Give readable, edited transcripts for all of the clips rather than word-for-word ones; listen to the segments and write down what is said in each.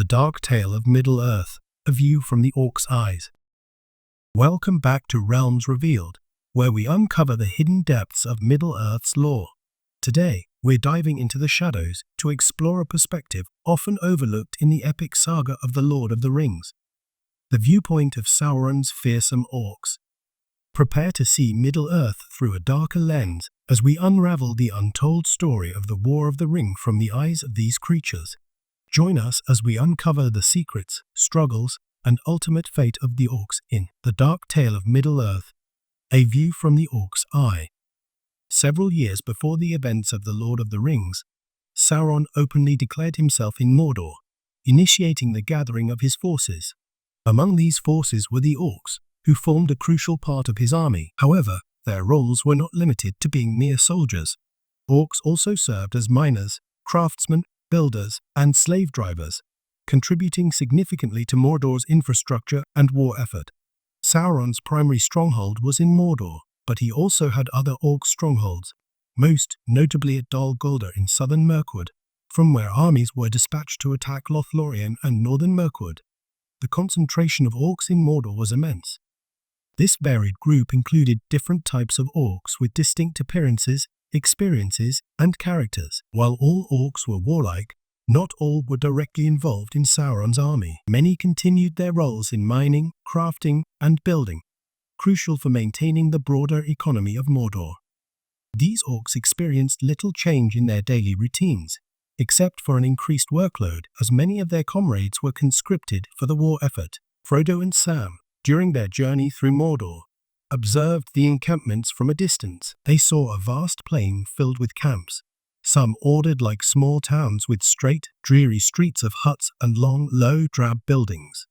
dark tale of Middle-earth, a view from the Orcs' eyes. Welcome back to Realms Revealed, where we uncover the hidden depths of Middle-earth's lore. Today, we're diving into the shadows to explore a perspective often overlooked in the epic saga of the Lord of the Rings. The viewpoint of Sauron's fearsome orcs. Prepare to see Middle-earth through a darker lens as we unravel the untold story of the War of the Ring from the eyes of these creatures. Join us as we uncover the secrets, struggles, and ultimate fate of the orcs in The Dark Tale of Middle-earth, a view from the orcs' eye. Several years before the events of The Lord of the Rings, Sauron openly declared himself in Mordor, initiating the gathering of his forces. Among these forces were the orcs, who formed a crucial part of his army. However, their roles were not limited to being mere soldiers. Orcs also served as miners, craftsmen, builders, and slave drivers, contributing significantly to Mordor's infrastructure and war effort. Sauron's primary stronghold was in Mordor, but he also had other orc strongholds, most notably at Dol Guldur in southern Mirkwood, from where armies were dispatched to attack Lothlórien and northern Mirkwood. The concentration of orcs in Mordor was immense. This varied group included different types of orcs with distinct appearances, experiences, and characters. While all orcs were warlike, not all were directly involved in Sauron's army. Many continued their roles in mining, crafting, and building, crucial for maintaining the broader economy of Mordor. These orcs experienced little change in their daily routines, except for an increased workload, as many of their comrades were conscripted for the war effort. Frodo and Sam, during their journey through Mordor, observed the encampments from a distance. They saw a vast plain filled with camps, some ordered like small towns with straight, dreary streets of huts and long, low, drab buildings.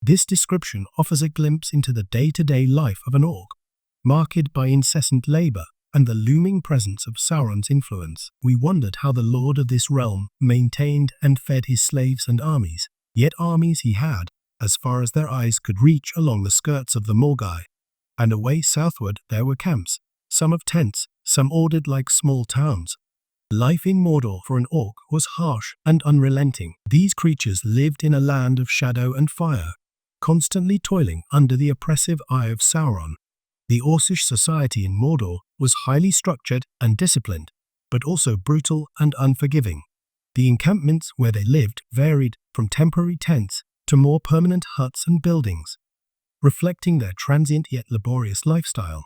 This description offers a glimpse into the day-to-day life of an orc, marked by incessant labor and the looming presence of Sauron's influence. We wondered how the lord of this realm maintained and fed his slaves and armies, yet armies he had, as far as their eyes could reach along the skirts of the Morgai, and away southward there were camps, some of tents, some ordered like small towns. Life in Mordor for an orc was harsh and unrelenting. These creatures lived in a land of shadow and fire, constantly toiling under the oppressive eye of Sauron. The Orcish society in Mordor was highly structured and disciplined, but also brutal and unforgiving. The encampments where they lived varied from temporary tents to more permanent huts and buildings, reflecting their transient yet laborious lifestyle.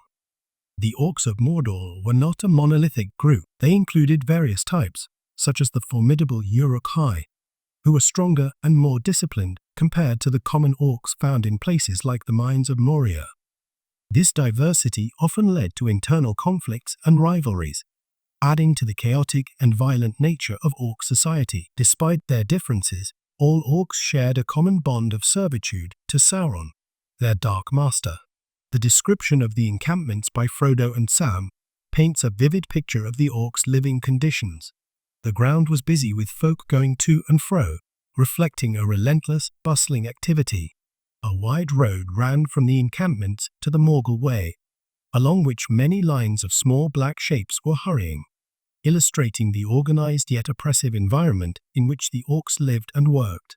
The orcs of Mordor were not a monolithic group. They included various types, such as the formidable Uruk-hai, who were stronger and more disciplined compared to the common orcs found in places like the mines of Moria. This diversity often led to internal conflicts and rivalries, adding to the chaotic and violent nature of orc society. Despite their differences, all orcs shared a common bond of servitude to Sauron, their Dark Master. The description of the encampments by Frodo and Sam paints a vivid picture of the orcs' living conditions. The ground was busy with folk going to and fro, reflecting a relentless, bustling activity. A wide road ran from the encampments to the Morgul Way, along which many lines of small black shapes were hurrying, illustrating the organized yet oppressive environment in which the orcs lived and worked.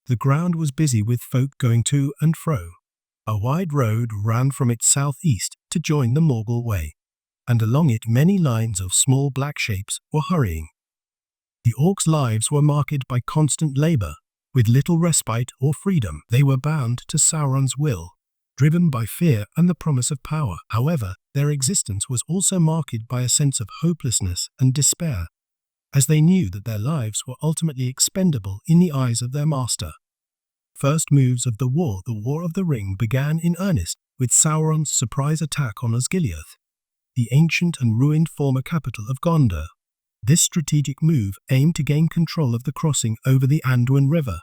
The ground was busy with folk going to and fro. A wide road ran from its southeast to join the Morgul Way, and along it many lines of small black shapes were hurrying. The orcs' lives were marked by constant labor, with little respite or freedom. They were bound to Sauron's will, driven by fear and the promise of power. However, their existence was also marked by a sense of hopelessness and despair, as they knew that their lives were ultimately expendable in the eyes of their master. First moves of the War of the Ring, began in earnest with Sauron's surprise attack on Osgiliath, the ancient and ruined former capital of Gondor. This strategic move aimed to gain control of the crossing over the Anduin River,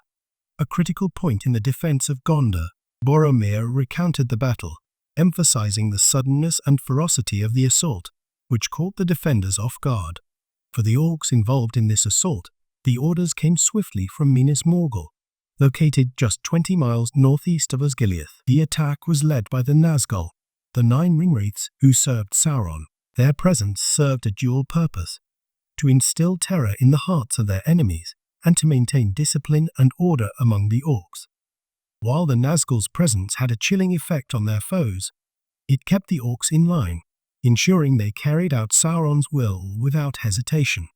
a critical point in the defense of Gondor. Boromir recounted the battle, emphasizing the suddenness and ferocity of the assault, which caught the defenders off guard. For the orcs involved in this assault, the orders came swiftly from Minas Morgul, located just 20 miles northeast of Osgiliath. The attack was led by the Nazgul, the 9 ringwraiths who served Sauron. Their presence served a dual purpose: to instill terror in the hearts of their enemies and to maintain discipline and order among the Orcs. While the Nazgul's presence had a chilling effect on their foes, it kept the Orcs in line, ensuring they carried out Sauron's will without hesitation.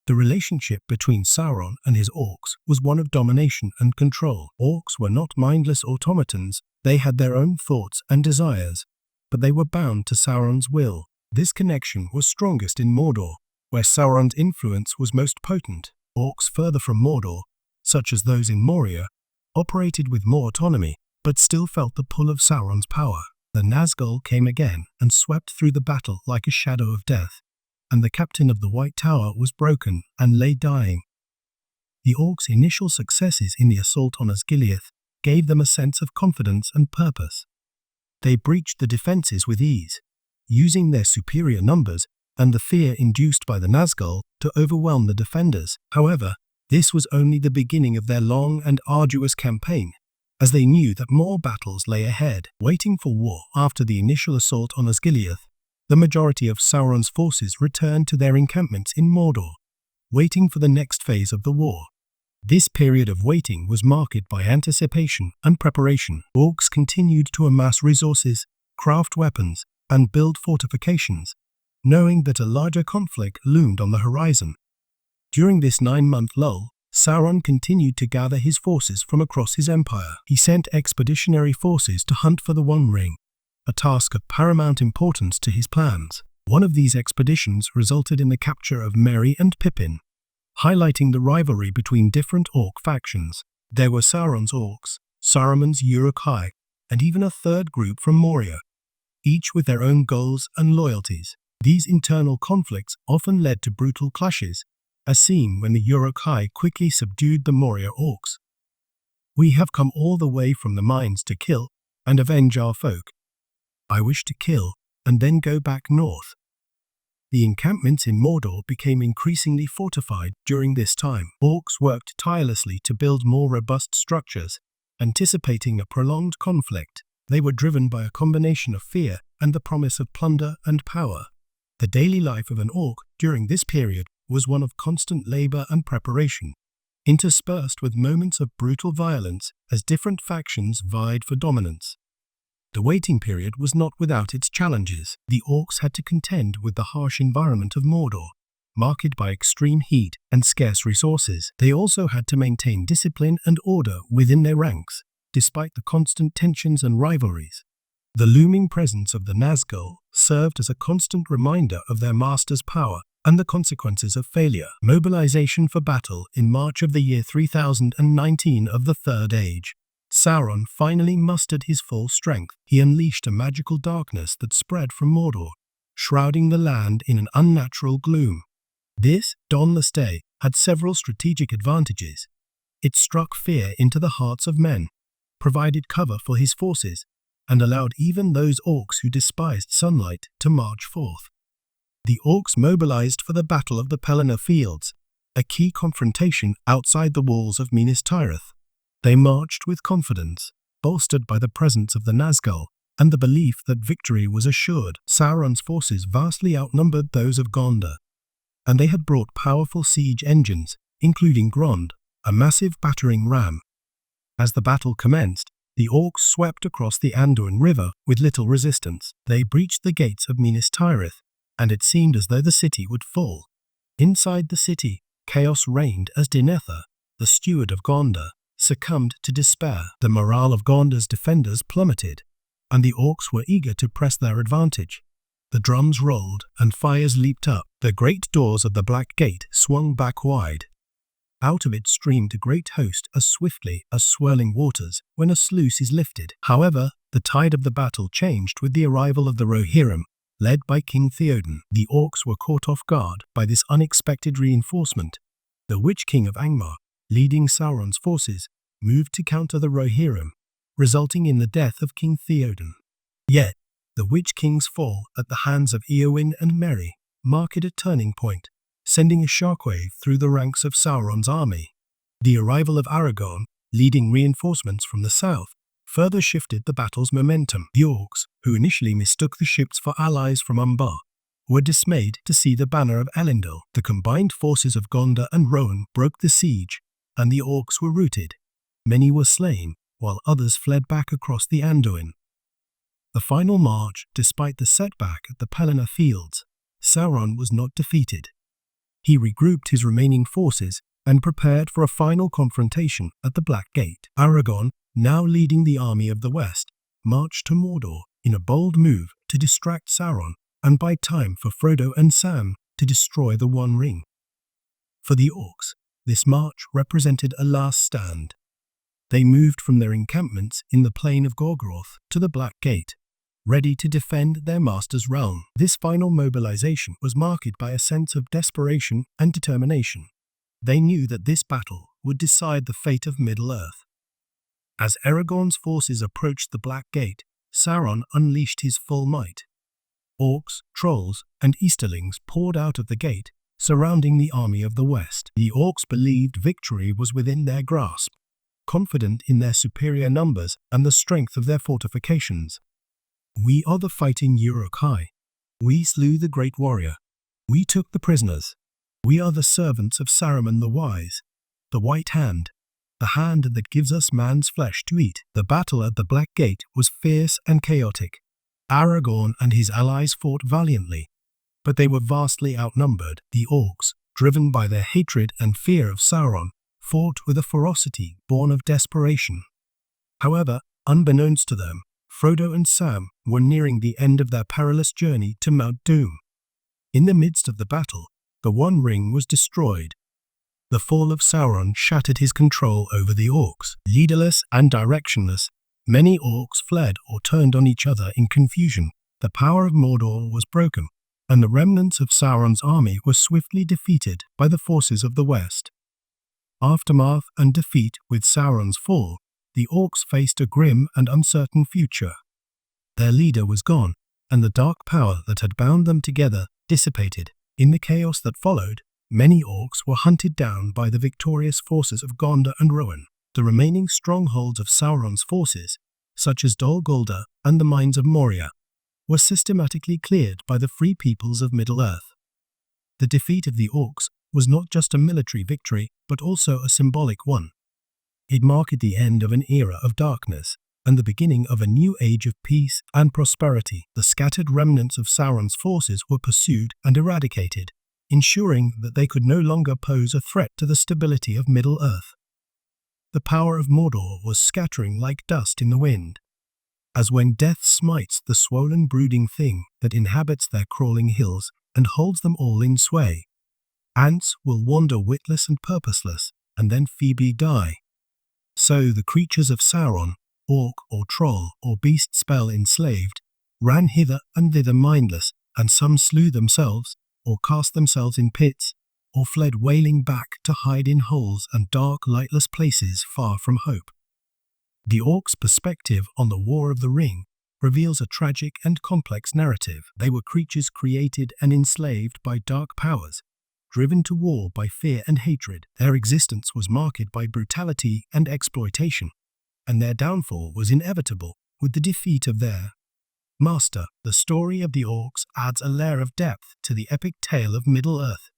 The relationship between Sauron and his Orcs was one of domination and control. Orcs were not mindless automatons, they had their own thoughts and desires, but they were bound to Sauron's will. This connection was strongest in Mordor, where Sauron's influence was most potent. Orcs further from Mordor, such as those in Moria, operated with more autonomy, but still felt the pull of Sauron's power. The Nazgul came again and swept through the battle like a shadow of death, and the captain of the White Tower was broken and lay dying. The Orcs' initial successes in the assault on Osgiliath gave them a sense of confidence and purpose. They breached the defenses with ease, using their superior numbers and the fear induced by the Nazgul to overwhelm the defenders. However, this was only the beginning of their long and arduous campaign, as they knew that more battles lay ahead. Waiting for war after the initial assault on Osgiliath, the majority of Sauron's forces returned to their encampments in Mordor, waiting for the next phase of the war. This period of waiting was marked by anticipation and preparation. Orcs continued to amass resources, craft weapons, and build fortifications, knowing that a larger conflict loomed on the horizon. During this 9-month lull, Sauron continued to gather his forces from across his empire. He sent expeditionary forces to hunt for the One Ring, a task of paramount importance to his plans. One of these expeditions resulted in the capture of Merry and Pippin, highlighting the rivalry between different Orc factions. There were Sauron's Orcs, Saruman's Uruk-hai, and even a third group from Moria, each with their own goals and loyalties. These internal conflicts often led to brutal clashes, as seen when the Uruk-hai quickly subdued the Moria Orcs. "We have come all the way from the mines to kill and avenge our folk. I wish to kill and then go back north." The encampments in Mordor became increasingly fortified during this time. Orcs worked tirelessly to build more robust structures, anticipating a prolonged conflict. They were driven by a combination of fear and the promise of plunder and power. The daily life of an Orc during this period was one of constant labor and preparation, interspersed with moments of brutal violence as different factions vied for dominance. The waiting period was not without its challenges. The Orcs had to contend with the harsh environment of Mordor, marked by extreme heat and scarce resources. They also had to maintain discipline and order within their ranks, despite the constant tensions and rivalries. The looming presence of the Nazgul served as a constant reminder of their master's power and the consequences of failure. Mobilization for battle. In March of the year 3019 of the Third Age, Sauron finally mustered his full strength. He unleashed a magical darkness that spread from Mordor, shrouding the land in an unnatural gloom. This dawnless day had several strategic advantages. It struck fear into the hearts of men, provided cover for his forces, and allowed even those Orcs who despised sunlight to march forth. The Orcs mobilized for the Battle of the Pelennor Fields, a key confrontation outside the walls of Minas Tirith. They marched with confidence, bolstered by the presence of the Nazgul and the belief that victory was assured. Sauron's forces vastly outnumbered those of Gondor, and they had brought powerful siege engines, including Grond, a massive battering ram. As the battle commenced, the Orcs swept across the Anduin River with little resistance. They breached the gates of Minas Tirith, and it seemed as though the city would fall. Inside the city, chaos reigned as Denethor, the steward of Gondor, succumbed to despair. The morale of Gondor's defenders plummeted, and the Orcs were eager to press their advantage. The drums rolled and fires leaped up. The great doors of the Black Gate swung back wide. Out of it streamed a great host as swiftly as swirling waters when a sluice is lifted. However, the tide of the battle changed with the arrival of the Rohirrim, led by King Theoden. The Orcs were caught off guard by this unexpected reinforcement. The Witch King of Angmar, leading Sauron's forces, moved to counter the Rohirrim, resulting in the death of King Theoden. Yet, the Witch King's fall at the hands of Eowyn and Merry marked a turning point, sending a shockwave through the ranks of Sauron's army. The arrival of Aragorn, leading reinforcements from the south, further shifted the battle's momentum. The Orcs, who initially mistook the ships for allies from Umbar, were dismayed to see the banner of Elendil. The combined forces of Gondor and Rohan broke the siege, and the Orcs were routed. Many were slain, while others fled back across the Anduin. The final march, despite the setback at the Pelennor fields, Sauron was not defeated. He regrouped his remaining forces and prepared for a final confrontation at the Black Gate. Aragorn, now leading the army of the West, marched to Mordor in a bold move to distract Sauron and buy time for Frodo and Sam to destroy the One Ring. For the Orcs, this march represented a last stand. They moved from their encampments in the plain of Gorgoroth to the Black Gate, ready to defend their master's realm. This final mobilization was marked by a sense of desperation and determination. They knew that this battle would decide the fate of Middle-earth. As Aragorn's forces approached the Black Gate, Sauron unleashed his full might. Orcs, trolls, and Easterlings poured out of the gate, surrounding the army of the West. The Orcs believed victory was within their grasp, confident in their superior numbers and the strength of their fortifications. "We are the fighting Uruk-hai. We slew the great warrior. We took the prisoners. We are the servants of Saruman the Wise, the White Hand, the hand that gives us man's flesh to eat." The battle at the Black Gate was fierce and chaotic. Aragorn and his allies fought valiantly, but they were vastly outnumbered. The Orcs, driven by their hatred and fear of Sauron, fought with a ferocity born of desperation. However, unbeknownst to them, Frodo and Sam were nearing the end of their perilous journey to Mount Doom. In the midst of the battle, the One Ring was destroyed. The fall of Sauron shattered his control over the Orcs. Leaderless and directionless, many Orcs fled or turned on each other in confusion. The power of Mordor was broken, and the remnants of Sauron's army were swiftly defeated by the forces of the West. Aftermath and defeat. With Sauron's fall, the Orcs faced a grim and uncertain future. Their leader was gone, and the dark power that had bound them together dissipated. In the chaos that followed, many Orcs were hunted down by the victorious forces of Gondor and Rohan. The remaining strongholds of Sauron's forces, such as Dol Guldur and the mines of Moria, were systematically cleared by the free peoples of Middle-earth. The defeat of the Orcs was not just a military victory, but also a symbolic one. It marked the end of an era of darkness and the beginning of a new age of peace and prosperity. The scattered remnants of Sauron's forces were pursued and eradicated, ensuring that they could no longer pose a threat to the stability of Middle-earth. The power of Mordor was scattering like dust in the wind, as when death smites the swollen brooding thing that inhabits their crawling hills and holds them all in sway. Ants will wander witless and purposeless, and then feebly die. So the creatures of Sauron, orc or troll or beast spell enslaved, ran hither and thither mindless, and some slew themselves, or cast themselves in pits, or fled wailing back to hide in holes and dark lightless places far from hope. The Orcs' perspective on the War of the Ring reveals a tragic and complex narrative. They were creatures created and enslaved by dark powers, driven to war by fear and hatred. Their existence was marked by brutality and exploitation, and their downfall was inevitable with the defeat of their master. The story of the Orcs adds a layer of depth to the epic tale of Middle-earth,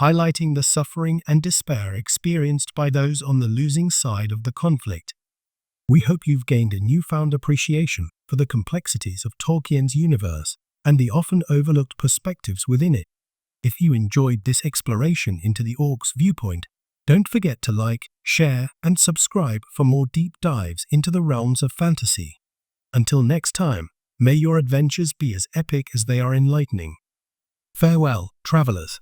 highlighting the suffering and despair experienced by those on the losing side of the conflict. We hope you've gained a newfound appreciation for the complexities of Tolkien's universe and the often overlooked perspectives within it. If you enjoyed this exploration into the Orcs' viewpoint, don't forget to like, share, and subscribe for more deep dives into the realms of fantasy. Until next time, may your adventures be as epic as they are enlightening. Farewell, travelers.